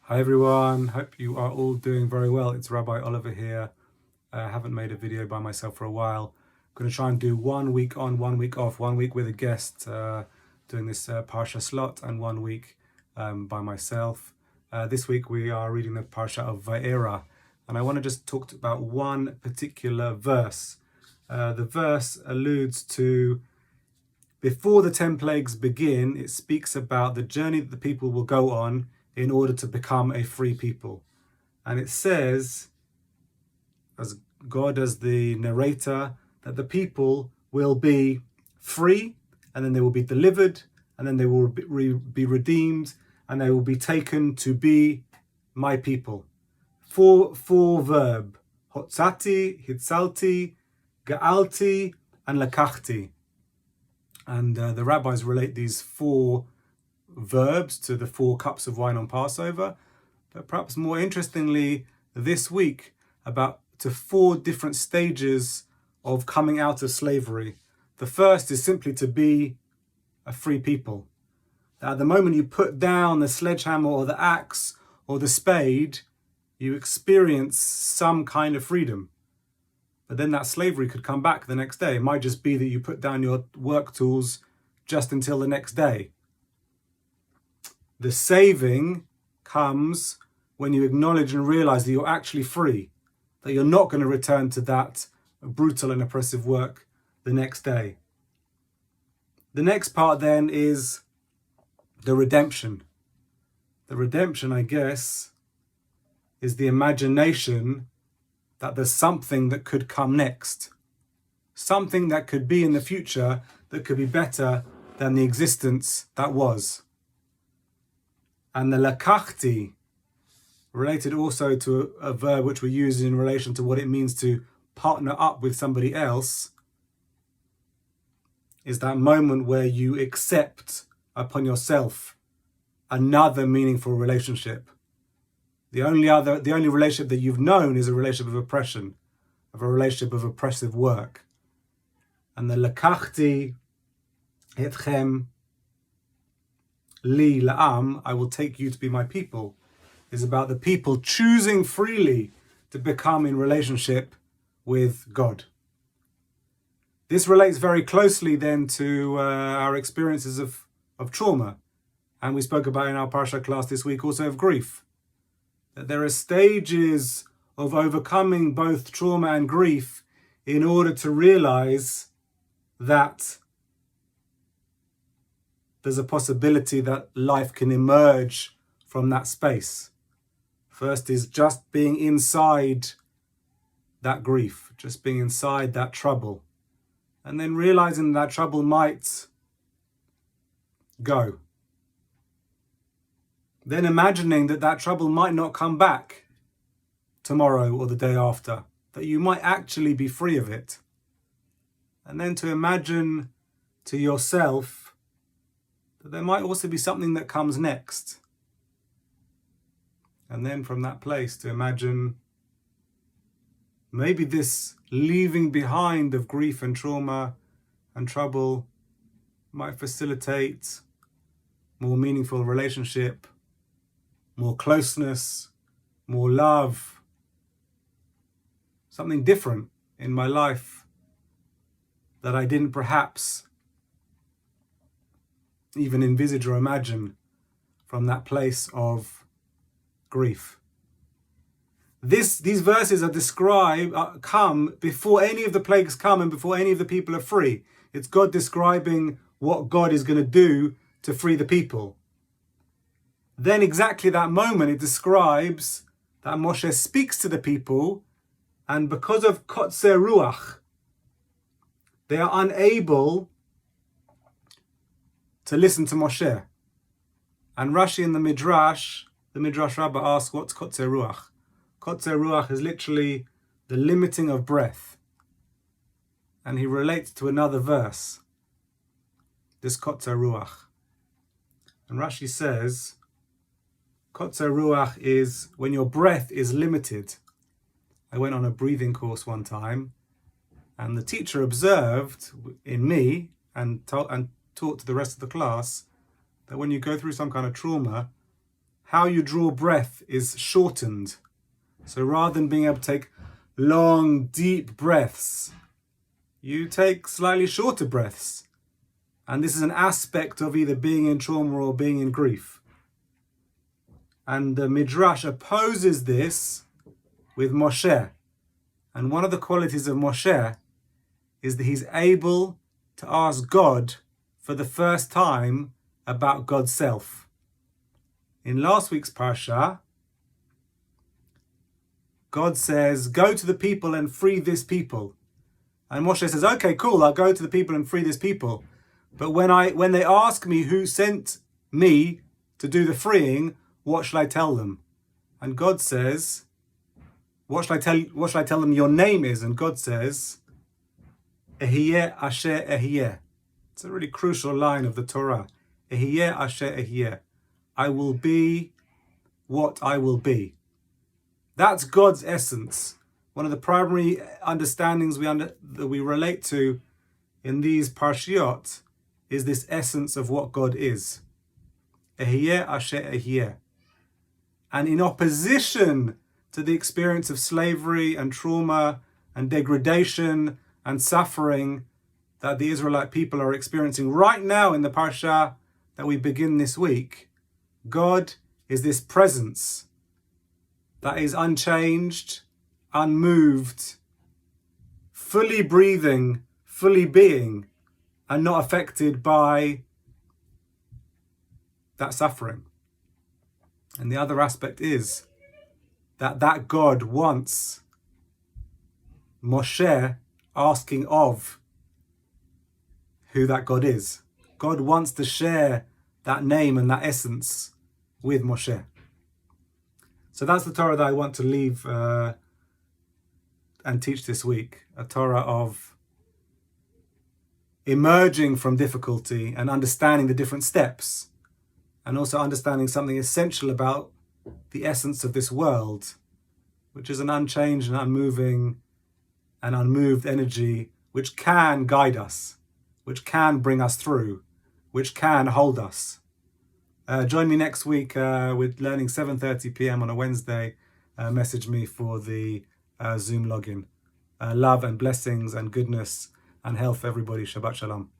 Hi everyone, hope you are all doing very well. It's Rabbi Oliver here. I haven't made a video by myself for a while. I'm going to try and do 1 week on, 1 week off, 1 week with a guest doing this Parsha slot, and 1 week by myself. This week we are reading the Parsha of Va'era, and I want to just talk about one particular verse. The verse alludes to, before the 10 plagues begin, it speaks about the journey that the people will go on in order to become a free people. And it says, as God as the narrator, that the people will be free, and then they will be delivered, and then they will be redeemed, and they will be taken to be my people. Four verb: hotzati, hitzalti, ga'alti, and lakachti. And the rabbis relate these four verbs to the 4 cups of wine on Passover, but perhaps more interestingly this week about to 4 different stages of coming out of slavery. The first is simply to be a free people. At the moment you put down the sledgehammer or the axe or the spade, you experience some kind of freedom. But then that slavery could come back the next day. It might just be that you put down your work tools just until the next day. The saving comes when you acknowledge and realize that you're actually free, that you're not going to return to that brutal and oppressive work the next day. The next part then is the redemption. The redemption, I guess, is the imagination that there's something that could come next, something that could be in the future that could be better than the existence that was. And the lakachti, related also to a verb which we use in relation to what it means to partner up with somebody else, is that moment where you accept upon yourself another meaningful relationship. The only relationship that you've known is a relationship of oppression, of a relationship of oppressive work. And the lakachti etchem li la'am, I will take you to be my people, is about the people choosing freely to become in relationship with God. This relates very closely then to our experiences of trauma. And we spoke about in our Parshat class this week also of grief. That there are stages of overcoming both trauma and grief in order to realize that there's a possibility that life can emerge from that space. First is just being inside that grief, just being inside that trouble, and then realizing that trouble might go. Then imagining that trouble might not come back tomorrow or the day after, that you might actually be free of it. And then to imagine to yourself that there might also be something that comes next. And then from that place to imagine maybe this leaving behind of grief and trauma and trouble might facilitate more meaningful relationship, more closeness, more love, something different in my life that I didn't perhaps even envisage or imagine from that place of grief. These verses come before any of the plagues come and before any of the people are free. It's God describing what God is going to do to free the people. Then exactly that moment it describes that Moshe speaks to the people, and because of kotzer ruach, they are unable to listen to Moshe. And Rashi in the Midrash Rabbah asks, what's kotzer ruach? Kotzer ruach is literally the limiting of breath. And he relates to another verse, this kotzer ruach. And Rashi says, kotzer ruach is when your breath is limited. I went on a breathing course one time, and the teacher observed in me and taught to the rest of the class that when you go through some kind of trauma, how you draw breath is shortened. So rather than being able to take long, deep breaths, you take slightly shorter breaths. And this is an aspect of either being in trauma or being in grief. And the Midrash opposes this with Moshe. And one of the qualities of Moshe is that he's able to ask God for the first time about God's self. In last week's Parsha, God says, go to the people and free this people. And Moshe says, okay, cool, I'll go to the people and free this people. But when they ask me who sent me to do the freeing, what shall I tell them? And God says, what shall I tell them your name is? And God says, Ehyeh Asher Ehyeh. It's a really crucial line of the Torah. Ehyeh Asher Ehyeh. I will be what I will be. That's God's essence. One of the primary understandings that we relate to in these Parshiot is this essence of what God is. Ehyeh Asher Ehyeh. And in opposition to the experience of slavery and trauma and degradation and suffering that the Israelite people are experiencing right now in the Parsha that we begin this week, God is this presence that is unchanged, unmoved, fully breathing, fully being, and not affected by that suffering. And the other aspect is that God wants Moshe asking of who that God is. God wants to share that name and that essence with Moshe. So that's the Torah that I want to leave and teach this week. A Torah of emerging from difficulty and understanding the different steps, and also understanding something essential about the essence of this world, which is an unchanged and unmoving and unmoved energy which can guide us, which can bring us through, which can hold us. Join me next week with learning 7:30 p.m. on a Wednesday. Message me for the Zoom login. Love and blessings and goodness and health, everybody. Shabbat Shalom.